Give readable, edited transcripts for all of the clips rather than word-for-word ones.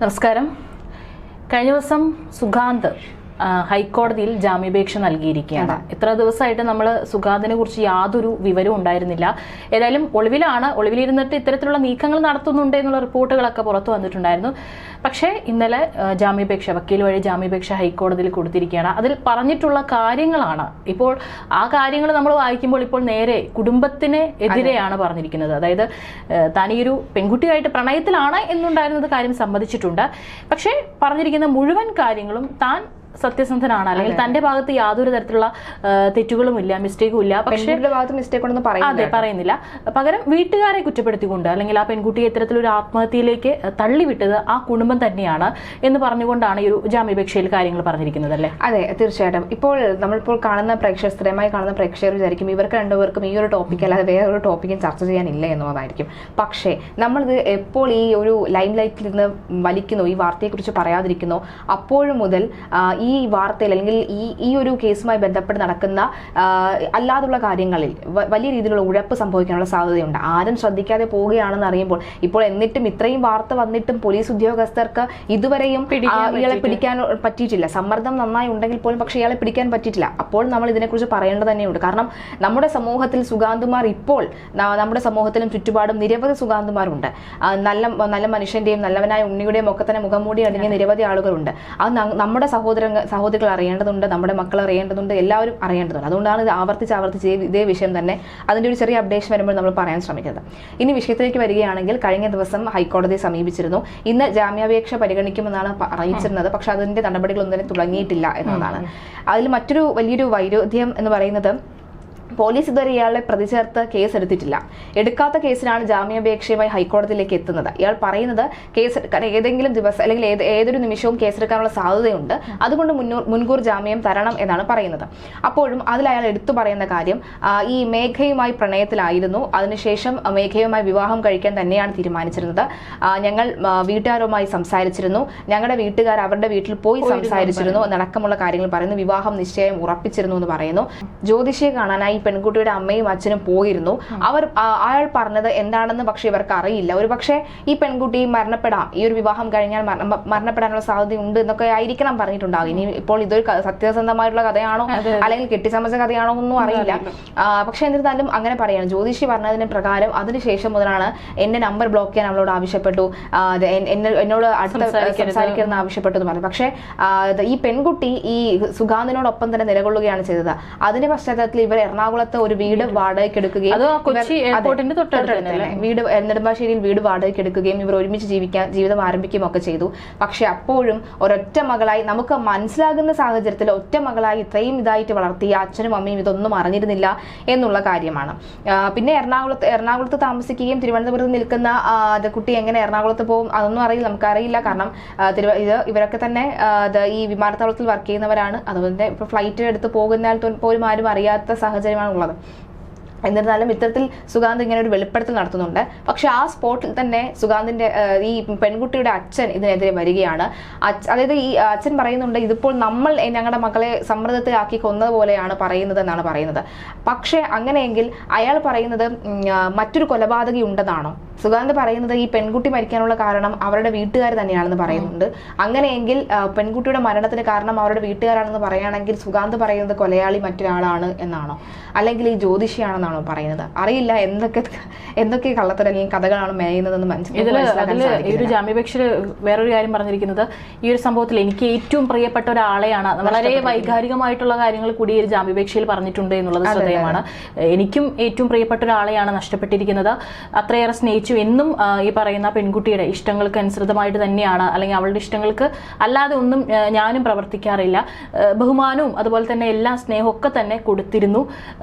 നമസ്കാരം. കഴിഞ്ഞ ദിവസം സുഗാന്ത് ഹൈക്കോടതിയിൽ ജാമ്യാപേക്ഷ നൽകിയിരിക്കുകയാണ്. ഇത്ര ദിവസമായിട്ട് നമ്മൾ സുഗാന്തിനെ കുറിച്ച് യാതൊരു വിവരവും ഉണ്ടായിരുന്നില്ല. ഏതായാലും ഒളിവിലിരുന്നിട്ട് ഇത്തരത്തിലുള്ള നീക്കങ്ങൾ നടത്തുന്നുണ്ട് എന്നുള്ള റിപ്പോർട്ടുകളൊക്കെ പുറത്തു വന്നിട്ടുണ്ടായിരുന്നു. പക്ഷേ ഇന്നലെ വക്കീൽ വഴി ജാമ്യാപേക്ഷ ഹൈക്കോടതിയിൽ കൊടുത്തിരിക്കുകയാണ്. അതിൽ പറഞ്ഞിട്ടുള്ള കാര്യങ്ങളാണ് ഇപ്പോൾ ആ കാര്യങ്ങൾ നമ്മൾ വായിക്കുമ്പോൾ ഇപ്പോൾ നേരെ കുടുംബത്തിന് എതിരെയാണ് പറഞ്ഞിരിക്കുന്നത്. അതായത് താൻ ഈ ഒരു പെൺകുട്ടിയായിട്ട് പ്രണയത്തിലാണ് എന്നുണ്ടായിരുന്നത് കാര്യം സമ്മതിച്ചിട്ടുണ്ട്. പക്ഷേ പറഞ്ഞിരിക്കുന്ന മുഴുവൻ കാര്യങ്ങളും താൻ സത്യസന്ധനാണ്, അല്ലെങ്കിൽ തന്റെ ഭാഗത്ത് യാതൊരു തരത്തിലുള്ള തെറ്റുകളും ഇല്ല, മിസ്റ്റേക്കും ഇല്ല. പക്ഷേ അതെ പറയുന്നില്ല. പകരം വീട്ടുകാരെ കുറ്റപ്പെടുത്തിക്കൊണ്ട് അല്ലെങ്കിൽ ആ പെൺകുട്ടിയെ ഇത്തരത്തിലൊരു ആത്മഹത്യയിലേക്ക് തള്ളിവിട്ടത് ആ കുടുംബം തന്നെയാണ് എന്ന് പറഞ്ഞുകൊണ്ടാണ് ഈ ഒരു ജാമ്യാപേക്ഷയിൽ കാര്യങ്ങൾ പറഞ്ഞിരിക്കുന്നത് അല്ലേ? അതെ, തീർച്ചയായിട്ടും. ഇപ്പോൾ നമ്മളിപ്പോൾ സ്ഥിരമായി കാണുന്ന പ്രേക്ഷകർ വിചാരിക്കും ഇവർക്ക് രണ്ടുപേർക്കും ഈ ഒരു ടോപ്പിക് അല്ലാതെ വേറൊരു ടോപ്പിക്കും ചർച്ച ചെയ്യാനില്ല എന്നുള്ളതായിരിക്കും. പക്ഷേ നമ്മളിത് എപ്പോൾ ഈ ഒരു ലൈം ലൈറ്റിൽ നിന്ന് വലിക്കുന്നോ, ഈ വാർത്തയെക്കുറിച്ച് പറയാതിരിക്കുന്നോ, അപ്പോഴും മുതൽ ഈ വാർത്തയിൽ അല്ലെങ്കിൽ ഈ ഒരു കേസുമായി ബന്ധപ്പെട്ട് നടക്കുന്ന അല്ലാതുള്ള കാര്യങ്ങളിൽ വലിയ രീതിയിലുള്ള ഉഴപ്പ് സംഭവിക്കാനുള്ള സാധ്യതയുണ്ട്. ആരും ശ്രദ്ധിക്കാതെ പോവുകയാണെന്ന് അറിയുമ്പോൾ ഇപ്പോൾ എന്നിട്ടും ഇത്രയും വാർത്ത വന്നിട്ടും പോലീസ് ഉദ്യോഗസ്ഥർക്ക് ഇതുവരെയും ഇയാളെ പിടിക്കാൻ പറ്റിയിട്ടില്ല. സമ്മർദ്ദം നന്നായി ഉണ്ടെങ്കിൽ പോലും പക്ഷേ ഇയാളെ പിടിക്കാൻ പറ്റിയിട്ടില്ല. അപ്പോൾ നമ്മൾ ഇതിനെക്കുറിച്ച് പറയേണ്ടത് തന്നെയുണ്ട്. കാരണം നമ്മുടെ സമൂഹത്തിൽ സുഗാന്തുമാർ ഇപ്പോൾ നമ്മുടെ സമൂഹത്തിലും ചുറ്റുപാടും നിരവധി സുഗാന്തുമാരുണ്ട്. നല്ല മനുഷ്യന്റെയും നല്ലവനായ ഉണ്ണിയുടെയും ഒക്കെ തന്നെ മുഖംമൂടി അടങ്ങിയ നിരവധി ആളുകളുണ്ട്. അത് നമ്മുടെ സഹോദരികൾ അറിയേണ്ടതുണ്ട്, നമ്മുടെ മക്കൾ അറിയേണ്ടതുണ്ട്, എല്ലാവരും അറിയേണ്ടതുണ്ട്. അതുകൊണ്ടാണ് ഇത് ആവർത്തിച്ച് ഇതേ വിഷയം തന്നെ അതിൻ്റെ ഒരു ചെറിയ അപ്ഡേഷൻ വരുമ്പോൾ നമ്മൾ പറയാൻ ശ്രമിക്കുന്നത്. ഇനി വിഷയത്തിലേക്ക് വരികയാണെങ്കിൽ കഴിഞ്ഞ ദിവസം ഹൈക്കോടതിയെ സമീപിച്ചിരുന്നു. ഇന്ന് ജാമ്യാപേക്ഷ പരിഗണിക്കുമെന്നാണ് അറിയിച്ചിരുന്നത്. പക്ഷെ അതിന്റെ നടപടികളൊന്നും തന്നെ തുടങ്ങിയിട്ടില്ല എന്നതാണ്. അതിൽ മറ്റൊരു വലിയൊരു വൈരുദ്ധ്യം എന്ന് പറയുന്നത് പോലീസ് ഇതുവരെ ഇയാളെ പ്രതി ചേർത്ത് കേസ് എടുത്തിട്ടില്ല. എടുക്കാത്ത കേസിലാണ് ജാമ്യാപേക്ഷയുമായി ഹൈക്കോടതിയിലേക്ക് എത്തുന്നത്. ഇയാൾ പറയുന്നത് ഏതെങ്കിലും ദിവസം അല്ലെങ്കിൽ ഏതൊരു നിമിഷവും കേസെടുക്കാനുള്ള സാധ്യതയുണ്ട്, അതുകൊണ്ട് മുൻകൂർ ജാമ്യം തരണം എന്നാണ് പറയുന്നത്. അപ്പോഴും അതിൽ അയാൾ എടുത്തു പറയുന്ന കാര്യം ഈ മേഘയുമായി പ്രണയത്തിലായിരുന്നു, അതിനുശേഷം മേഘയുമായി വിവാഹം കഴിക്കാൻ തന്നെയാണ് തീരുമാനിച്ചിരുന്നത്. ഞങ്ങൾ വീട്ടുകാരുമായി സംസാരിച്ചിരുന്നു, ഞങ്ങളുടെ വീട്ടുകാർ അവരുടെ വീട്ടിൽ പോയി സംസാരിച്ചിരുന്നു എന്നടക്കമുള്ള കാര്യങ്ങൾ പറയുന്നു. വിവാഹം നിശ്ചയം ഉറപ്പിച്ചിരുന്നു എന്ന് പറയുന്നു. ജ്യോതിഷിയെ കാണാനായി പെൺകുട്ടിയുടെ അമ്മയും അച്ഛനും പോയിരുന്നു. അയാൾ പറഞ്ഞത് എന്താണെന്ന് പക്ഷെ ഇവർക്ക് അറിയില്ല. ഒരു പക്ഷേ ഈ പെൺകുട്ടി മരണപ്പെടാം, ഈ ഒരു വിവാഹം കഴിഞ്ഞാൽ മരണപ്പെടാനുള്ള സാധ്യതയുണ്ട് എന്നൊക്കെ ആയിരിക്കണം പറഞ്ഞിട്ടുണ്ടാകും. ഇനി ഇപ്പോൾ ഇതൊരു സത്യസന്ധമായിട്ടുള്ള കഥയാണോ അല്ലെങ്കിൽ കെട്ടിച്ചമച്ച കഥയാണോ ഒന്നും അറിയില്ല. പക്ഷെ എന്നിരുന്നാലും അങ്ങനെ പറയാണ്. ജ്യോതിഷി പറഞ്ഞതിന് പ്രകാരം അതിനുശേഷം മുതലാണ് എന്റെ നമ്പർ ബ്ലോക്ക് ചെയ്യാൻ അവളോട് ആവശ്യപ്പെട്ടു, എന്നോട് അടുത്ത് സംസാരിക്കണമെന്ന് ആവശ്യപ്പെട്ടു എന്ന് പറഞ്ഞു. പക്ഷെ ഈ പെൺകുട്ടി ഈ സുഗാന്തിനോടൊപ്പം തന്നെ നിലകൊള്ളുകയാണ് ചെയ്തത്. അതിന്റെ പശ്ചാത്തലത്തിൽ ഇവർ എറണാകുളത്ത് ഒരു വീട് വാടകയ്ക്ക് എടുക്കുകയും നെടുമ്പാശ്ശേരിയിൽ വീട് വാടകയ്ക്ക് എടുക്കുകയും ഇവർ ഒരുമിച്ച് ജീവിതം ആരംഭിക്കുകയും ഒക്കെ ചെയ്തു. പക്ഷെ അപ്പോഴും ഒരൊറ്റ മകളായി നമുക്ക് മനസ്സിലാകുന്ന സാഹചര്യത്തിൽ ഒറ്റ മകളായി ഇത്രയും ഇതായിട്ട് വളർത്തിയ അച്ഛനും അമ്മയും ഇതൊന്നും അറിഞ്ഞിരുന്നില്ല എന്നുള്ള കാര്യമാണ്. പിന്നെ എറണാകുളത്ത് താമസിക്കുകയും തിരുവനന്തപുരത്ത് നിൽക്കുന്ന കുട്ടി എങ്ങനെ എറണാകുളത്ത് പോകും അതൊന്നും അറിയില്ല, നമുക്കറിയില്ല. കാരണം ഇവരൊക്കെ തന്നെ ഈ വിമാനത്താവളത്തിൽ വർക്ക് ചെയ്യുന്നവരാണ്. അതുപോലെ ഇപ്പൊ ഫ്ലൈറ്റ് എടുത്ത് പോകുന്നാൽ പോലും ആരും അറിയാത്ത സാഹചര്യമാണ് ഉള്ളത്. എന്നിരുന്നാലും ഇത്തരത്തിൽ സുഗാന്ത് ഇങ്ങനെ ഒരു വെളിപ്പെടുത്തൽ നടത്തുന്നുണ്ട്. പക്ഷെ ആ സ്പോട്ടിൽ തന്നെ സുഗാന്തിന്റെ ഈ പെൺകുട്ടിയുടെ അച്ഛൻ ഇതിനെതിരെ വരികയാണ്. അതായത് ഈ അച്ഛൻ പറയുന്നുണ്ട് ഇതിപ്പോൾ നമ്മൾ ഞങ്ങളുടെ മക്കളെ സമ്മർദ്ദത്തിലാക്കി കൊന്നതുപോലെയാണ് പറയുന്നത് എന്നാണ് പറയുന്നത്. പക്ഷെ അങ്ങനെയെങ്കിൽ അയാൾ പറയുന്നത് മറ്റൊരു കൊലപാതകി ഉണ്ടെന്നാണോ? സുഗാന്ത് പറയുന്നത് ഈ പെൺകുട്ടി മരിക്കാനുള്ള കാരണം അവരുടെ വീട്ടുകാർ തന്നെയാണെന്ന് പറയുന്നുണ്ട്. അങ്ങനെയെങ്കിൽ പെൺകുട്ടിയുടെ മരണത്തിന് കാരണം അവരുടെ വീട്ടുകാരാണെന്ന് പറയുകയാണെങ്കിൽ സുഗാന്ത് പറയുന്നത് കൊലയാളി മറ്റൊരാളാണ് എന്നാണോ, അല്ലെങ്കിൽ ഈ ജ്യോതിഷിയാണെന്നാണോ പറയുന്നത്? അറിയില്ല എന്തൊക്കെ കള്ളത്തരം അല്ലെങ്കിൽ കഥകളാണ് മേയുന്നതെന്ന് മനസ്സിലാക്കാൻ. ഈ ഒരു ജാമ്യാപേക്ഷയിൽ വേറൊരു കാര്യം പറഞ്ഞിരിക്കുന്നത് ഈ ഒരു സംഭവത്തിൽ എനിക്ക് ഏറ്റവും പ്രിയപ്പെട്ട ഒരാളെയാണ്, വളരെ വൈകാരികമായിട്ടുള്ള കാര്യങ്ങൾ കൂടി ഈ ഒരു ജാമ്യാപേക്ഷയിൽ പറഞ്ഞിട്ടുണ്ട് എന്നുള്ളത് ശ്രദ്ധേയമാണ്. എനിക്കും ഏറ്റവും പ്രിയപ്പെട്ട ഒരാളെയാണ് നഷ്ടപ്പെട്ടിരിക്കുന്നത്. അത്രയേറെ സ്നേഹിച്ചു. എന്നും ഈ പറയുന്ന പെൺകുട്ടിയുടെ ഇഷ്ടങ്ങൾക്ക് അനുസൃതമായിട്ട് തന്നെയാണ്, അല്ലെങ്കിൽ അവളുടെ ഇഷ്ടങ്ങൾക്ക് അല്ലാതെ ഒന്നും ഞാനും പ്രവർത്തിക്കാറില്ല. ബഹുമാനവും അതുപോലെ തന്നെ എല്ലാ സ്നേഹവും ഒക്കെ തന്നെ കൊടുത്തിരുന്നു.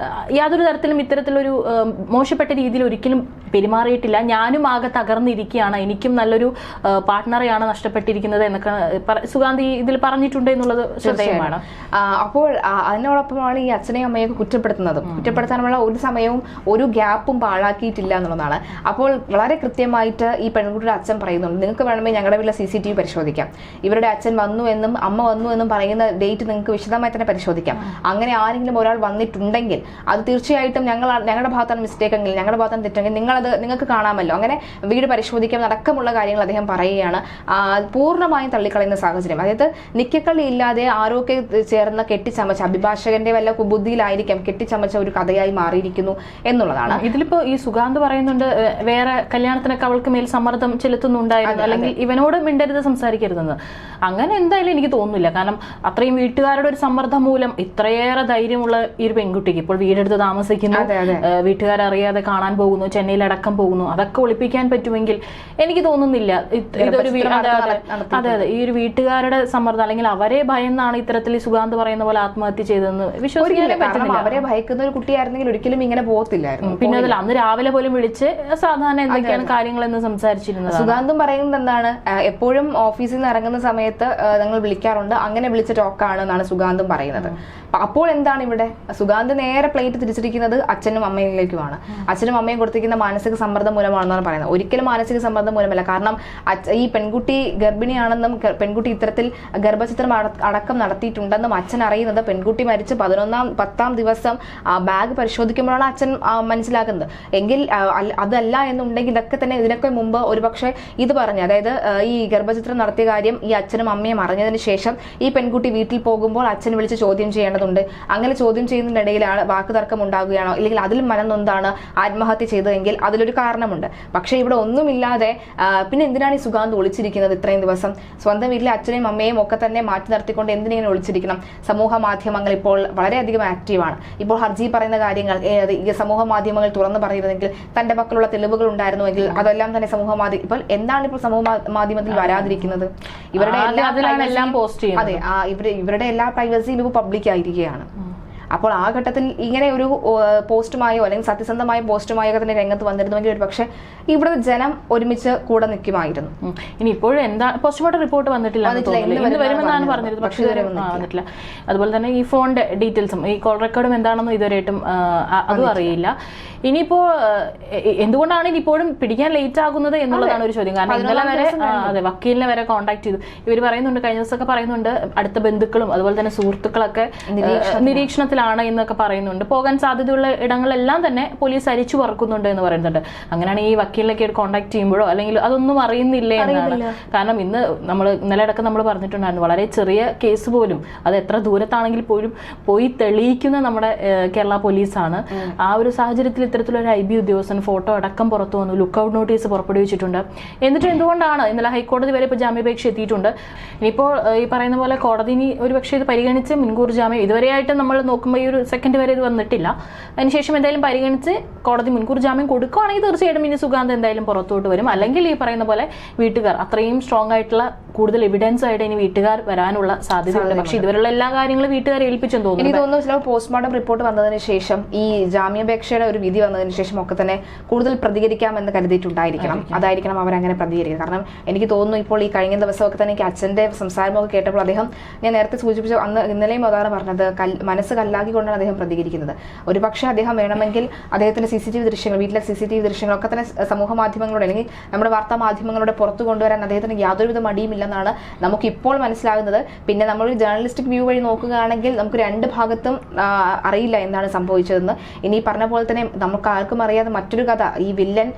യാതൊരു തരത്തിലും ഇത്തരത്തിലൊരു മോശപ്പെട്ട രീതിയിൽ ഒരിക്കലും പെരുമാറിയിട്ടില്ല. ഞാനും ആകെ തകർന്നിരിക്കുകയാണ്, എനിക്കും നല്ലൊരു പാർട്ട്ണറെയാണ് നഷ്ടപ്പെട്ടിരിക്കുന്നത് എന്നൊക്കെ സുഗാന്ത് ഇതിൽ പറഞ്ഞിട്ടുണ്ട് എന്നുള്ളത് ശ്രദ്ധേയമാണ്. അപ്പോൾ അതിനോടൊപ്പമാണ് ഈ അച്ഛനെയും അമ്മയൊക്കെ കുറ്റപ്പെടുത്താനുള്ള ഒരു സമയവും ഒരു ഗ്യാപ്പും പാഴാക്കിയിട്ടില്ല എന്നുള്ളതാണ്. അപ്പോൾ വളരെ കൃത്യമായിട്ട് ഈ പെൺകുട്ടിയുടെ അച്ഛൻ പറയുന്നുണ്ട്, നിങ്ങൾക്ക് വേണമെങ്കിൽ ഞങ്ങളുടെ വീട്ടിലെ CCTV പരിശോധിക്കാം, ഇവരുടെ അച്ഛൻ വന്നു എന്നും അമ്മ വന്നു എന്നും പറയുന്ന ഡേറ്റ് നിങ്ങൾക്ക് വിശദമായി തന്നെ പരിശോധിക്കാം. അങ്ങനെ ആരെങ്കിലും ഒരാൾ വന്നിട്ടുണ്ടെങ്കിൽ അത് തീർച്ചയായിട്ടും ഞങ്ങൾ ഞങ്ങളുടെ ഭാഗത്താണ് മിസ്റ്റേക്ക് എങ്കിൽ, ഞങ്ങളുടെ ഭാഗത്താണ് തെറ്റെങ്കിൽ നിങ്ങൾക്ക് കാണാമല്ലോ, അങ്ങനെ വീട് പരിശോധിക്കാൻ അടക്കമുള്ള കാര്യങ്ങൾ അദ്ദേഹം പറയുകയാണ്. പൂർണ്ണമായും തള്ളിക്കളയുന്ന സാഹചര്യം. അതായത് നിക്കക്കള്ളി ഇല്ലാതെ ആരോഗ്യ ചേർന്ന് കെട്ടിച്ചമച്ച അഭിഭാഷകന്റെ വല്ല കുബുദ്ധിയിലായിരിക്കാം കെട്ടിച്ചമച്ച ഒരു കഥയായി മാറിയിരിക്കുന്നു എന്നുള്ളതാണ്. ഇതിലിപ്പോ ഈ സുഗാന്ത് പറയുന്നുണ്ട് വേറെ കല്യാണത്തിനൊക്കെ അവൾക്ക് മേൽ സമ്മർദ്ദം ചെലുത്തുന്നുണ്ടായിരുന്നു, അല്ലെങ്കിൽ ഇവനോട് മിണ്ടരുത് സംസാരിക്കരുതെന്ന്. അങ്ങനെ എന്തായാലും എനിക്ക് തോന്നുന്നില്ല. കാരണം അത്രയും വീട്ടുകാരുടെ ഒരു സമ്മർദ്ദം മൂലം ഇത്രയേറെ ധൈര്യമുള്ള ഈ ഒരു പെൺകുട്ടിക്ക് ഇപ്പോൾ വീടെടുത്ത് താമസിക്കുന്നു, വീട്ടുകാരറിയാതെ കാണാൻ പോകുന്നു, ചെന്നൈയിലടക്കം പോകുന്നു, അതൊക്കെ ഒളിപ്പിക്കാൻ പറ്റുമെങ്കിൽ എനിക്ക് തോന്നുന്നില്ല ഇതൊരു അതെ ഈ ഒരു വീട്ടുകാരുടെ സമ്മർദ്ദം അല്ലെങ്കിൽ അവരെ ഭയന്നാണ് ഇത്തരത്തിൽ സുഗാന്ത് പറയുന്ന പോലെ ആത്മഹത്യ ചെയ്തതെന്ന് വിശ്വസിക്കാനേ പറ്റുന്നില്ല. അവരെ ഭയക്കുന്ന ഒരു കുട്ടിയായിരുന്നെങ്കിൽ ഒരിക്കലും ഇങ്ങനെ പോകത്തില്ലായിരുന്നു. പിന്നെ അതല്ല, അന്ന് രാവിലെ പോലും വിളിച്ച് സാധാരണ എന്തൊക്കെയാണ് കാര്യങ്ങളെന്ന് സംസാരിച്ചിരുന്നത്. സുഗാന്തും പറയുന്നത് എന്താണ്, എപ്പോഴും ഓഫീസിൽ നിന്ന് ഇറങ്ങുന്ന സമയത്ത് ഞങ്ങൾ വിളിക്കാറുണ്ട്, അങ്ങനെ വിളിച്ച ടോക്കാണ് എന്നാണ് സുഗാന്തും പറയുന്നത്. അപ്പോൾ എന്താണ് ഇവിടെ സുഗാന്ത് നേരെ പ്ലേറ്റ് തിരിച്ചിരിക്കുന്നത് അച്ഛനും അമ്മയിലേക്കുമാണ്. അച്ഛനും അമ്മയും കൊടുത്തിരിക്കുന്ന മാനസിക സമ്മർദ്ദം മൂലമാണെന്നാണ് പറയുന്നത്. ഒരിക്കലും മാനസിക സമ്മർദ്ദം മൂലമല്ല. കാരണം ഈ പെൺകുട്ടി ഗർഭിണിയാണെന്നും പെൺകുട്ടി ഇത്തരത്തിൽ ഗർഭചിത്രം അടക്കം നടത്തിയിട്ടുണ്ടെന്നും അച്ഛൻ അറിയുന്നത് പെൺകുട്ടി മരിച്ച് 10ാം ദിവസം ബാഗ് പരിശോധിക്കുമ്പോഴാണ് അച്ഛൻ മനസ്സിലാക്കുന്നത്. എങ്കിൽ അതല്ല എന്നുണ്ടെങ്കിൽ ഇതിനൊക്കെ മുമ്പ് ഒരുപക്ഷെ ഇത് പറഞ്ഞ്, അതായത് ഈ ഗർഭചിത്രം നടത്തിയ കാര്യം ഈ അച്ഛനും അമ്മയും അറിഞ്ഞതിന് ശേഷം ഈ പെൺകുട്ടി വീട്ടിൽ പോകുമ്പോൾ അച്ഛൻ വിളിച്ച് ചോദ്യം ചെയ്യേണ്ടതുണ്ട്. അങ്ങനെ ചോദ്യം ചെയ്യുന്നതിനിടയിലാണ് വാക്ക് തർക്കം ഉണ്ടാകുകയാണോ, ഇല്ലെങ്കിൽ അതിൽ മനംനൊന്താണ് ആത്മഹത്യ ചെയ്തതെങ്കിൽ അതിലൊരു കാരണമുണ്ട്. പക്ഷെ ഇവിടെ ഒന്നുമില്ലാതെ പിന്നെ എന്തിനാണ് ഈ സുഗാന്ത് ഒളിച്ചിരിക്കുന്നത് ഇത്രയും ദിവസം? സ്വന്തം വീട്ടിലെ അച്ഛനെയും അമ്മയും ഒക്കെ തന്നെ മാറ്റി നിർത്തിക്കൊണ്ട് എന്തിനെ ഒളിച്ചിരിക്കണം? സമൂഹ മാധ്യമങ്ങൾ ഇപ്പോൾ വളരെയധികം ആക്റ്റീവാണ്. ഇപ്പോൾ ഹർജി പറയുന്ന കാര്യങ്ങൾ ഈ സമൂഹ മാധ്യമങ്ങൾ തുറന്നു പറഞ്ഞിരുന്നെങ്കിൽ, തന്റെ പക്കലുള്ള തെളിവുകൾ ഉണ്ടായിരുന്നുവെങ്കിൽ അതെല്ലാം തന്നെ ഇപ്പോൾ എന്താണ് ഇപ്പോൾ സമൂഹ മാധ്യമത്തിൽ വരാതിരിക്കുന്നത്? ഇവരുടെ ഇവരുടെ എല്ലാ പ്രൈവസിയും ഇപ്പോൾ പബ്ലിക് ആയിരിക്കുകയാണ്. അപ്പോൾ ആ ഘട്ടത്തിൽ ഇങ്ങനെ ഒരു പോസ്റ്റുമായോ അല്ലെങ്കിൽ സത്യസന്ധമായ പോസ്റ്റുമായോ തന്നെ രംഗത്ത് വന്നിരുന്നുവെങ്കിൽ ഒരു പക്ഷേ ഇവിടെ ജനം ഒരുമിച്ച് കൂടെ നിൽക്കുമായിരുന്നു. ഇനി ഇപ്പോഴും എന്താ പോസ്റ്റ്മോർട്ടം റിപ്പോർട്ട് വന്നിട്ടില്ല, വരുമെന്നാണ് പറഞ്ഞിരുന്നത്, പക്ഷേ ഇതുവരെ വന്നിട്ടില്ല. അതുപോലെ തന്നെ ഈ ഫോണിന്റെ ഡീറ്റെയിൽസും ഈ കോൾ റെക്കോർഡും എന്താണെന്നും ഇതുവരെയായിട്ടും അതും അറിയില്ല. ഇനിയിപ്പോ എന്തുകൊണ്ടാണ് ഇനിയിപ്പോഴും പിടിക്കാൻ ലേറ്റ് ആകുന്നത് എന്നുള്ളതാണ് ഒരു ചോദ്യം. കാരണം ഇന്നലെ വരെ വക്കീലിനെ വരെ കോൺടാക്ട് ചെയ്തു. ഇവർ പറയുന്നുണ്ട്, കഴിഞ്ഞ ദിവസമൊക്കെ പറയുന്നുണ്ട് അടുത്ത ബന്ധുക്കളും അതുപോലെ തന്നെ സുഹൃത്തുക്കളൊക്കെ നിരീക്ഷണത്തിലാണ് എന്നൊക്കെ പറയുന്നുണ്ട്. പോകാൻ സാധ്യതയുള്ള ഇടങ്ങളെല്ലാം തന്നെ പോലീസ് അരിച്ചു പറക്കുന്നുണ്ട് എന്ന് പറയുന്നുണ്ട്. അങ്ങനെയാണ് ഈ വക്കീലിനൊക്കെ കോൺടാക്ട് ചെയ്യുമ്പോഴോ അല്ലെങ്കിൽ അതൊന്നും അറിയുന്നില്ലേ എന്നാണ്. കാരണം ഇന്നലെ അടക്കം നമ്മൾ പറഞ്ഞിട്ടുണ്ടായിരുന്നു, വളരെ ചെറിയ കേസ് പോലും അത് എത്ര ദൂരത്താണെങ്കിൽ പോലും പോയി തെളിയിക്കുന്ന നമ്മുടെ കേരള പോലീസാണ്. ആ ഒരു സാഹചര്യത്തിൽ ഇത്തരത്തിലൊരു IB ഉദ്യോഗസ്ഥൻ ഫോട്ടോ അടക്കം പുറത്തു വന്നു, ലുക്കൌട്ട് നോട്ടീസ് പുറപ്പെടുവിച്ചിട്ടുണ്ട്. എന്നിട്ട് എന്തുകൊണ്ടാണ് ഇന്നലെ ഹൈക്കോടതി വരെ ഇപ്പോൾ ജാമ്യാപേക്ഷ എത്തിയിട്ടുണ്ട്. ഇനിയിപ്പോൾ ഈ പറയുന്ന പോലെ കോടതി ഒരു പക്ഷേ ഇത് പരിഗണിച്ച് മുൻകൂർ ജാമ്യം ഇതുവരെയായിട്ട് നമ്മൾ നോക്കുമ്പോൾ ഈ ഒരു സെക്കൻഡ് വരെ ഇത് വന്നിട്ടില്ല. അതിനുശേഷം എന്തായാലും പരിഗണിച്ച് കോടതി മുൻകൂർ ജാമ്യം കൊടുക്കുകയാണെങ്കിൽ തീർച്ചയായിട്ടും ഇനി സുഗാന്ത് എന്തായാലും പുറത്തോട്ട് വരും. അല്ലെങ്കിൽ ഈ പറയുന്ന പോലെ വീട്ടുകാർ അത്രയും സ്ട്രോങ് ആയിട്ടുള്ള കൂടുതൽ എവിഡൻസ് ആയിട്ട് ഇനി വീട്ടുകാർ വരാനുള്ള സാധ്യതയുണ്ട്. പക്ഷെ ഇതുവരെയുള്ള എല്ലാ കാര്യങ്ങളും വീട്ടുകാരെ ഏൽപ്പിച്ചെന്ന് തോന്നുന്നു. എനിക്ക് തോന്നുന്നു ചില പോസ്റ്റ്മോർട്ടം റിപ്പോർട്ട് വന്നതിന് ശേഷം ഈ ജാമ്യാപേക്ഷയുടെ ഒരു വിധി വന്നതിന് ശേഷം ഒക്കെ തന്നെ കൂടുതൽ പ്രതികരിക്കാമെന്ന് കരുതിയിട്ടുണ്ടായിരിക്കണം. അതായിരിക്കണം അവരങ്ങനെ പ്രതികരിക്കുന്നത്. കാരണം എനിക്ക് തോന്നുന്നു ഇപ്പോൾ ഈ കഴിഞ്ഞ ദിവസമൊക്കെ തന്നെ എനിക്ക് അച്ഛന്റെ സംസാരമൊക്കെ കേട്ടപ്പോൾ അദ്ദേഹം, ഞാൻ നേരത്തെ സൂചിപ്പിച്ച ഇന്നലെയും അതാണ് പറഞ്ഞത്, മനസ്സ് കല്ലാക്കിക്കൊണ്ടാണ് അദ്ദേഹം പ്രതികരിക്കുന്നത്. ഒരു പക്ഷേ അദ്ദേഹം വേണമെങ്കിൽ അദ്ദേഹത്തിന്റെ CCTV ദൃശ്യങ്ങൾ, വീട്ടിലെ CCTV ദൃശ്യങ്ങളൊക്കെ തന്നെ സമൂഹ മാധ്യമങ്ങളുടെ അല്ലെങ്കിൽ നമ്മുടെ വാർത്താ മാധ്യമങ്ങളുടെ പുറത്തു കൊണ്ടുവരാൻ അദ്ദേഹത്തിന് യാതൊരുവിധ മടിയുമില്ലെന്നാണ് നമുക്ക് ഇപ്പോൾ മനസ്സിലാകുന്നത്. പിന്നെ നമ്മളൊരു ജേർണലിസ്റ്റിക് വ്യൂ വഴി നോക്കുകയാണെങ്കിൽ നമുക്ക് രണ്ട് ഭാഗത്തും അറിയില്ല എന്താണ് സംഭവിച്ചതെന്ന്. ഇനി പറഞ്ഞ പോലെ തന്നെ നമുക്ക് ആർക്കും അറിയാതെ മറ്റൊരു കഥ, ഈ വില്ലൻ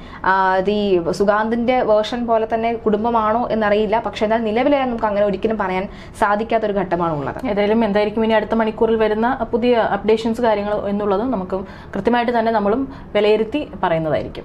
ഈ സുഗാന്തിന്റെ വേർഷൻ പോലെ തന്നെ കുടുംബമാണോ എന്നറിയില്ല. പക്ഷെ എന്നാൽ നിലവിലെ നമുക്ക് അങ്ങനെ ഒരിക്കലും പറയാൻ സാധിക്കാത്തൊരു ഘട്ടമാണ് ഉള്ളത്. ഏതായാലും എന്തായിരിക്കും ഇനി അടുത്ത മണിക്കൂറിൽ വരുന്ന പുതിയ അപ്ഡേഷൻസ് കാര്യങ്ങൾ എന്നുള്ളത് നമുക്ക് കൃത്യമായിട്ട് തന്നെ നമ്മളും വിലയിരുത്തി പറയുന്നതായിരിക്കും.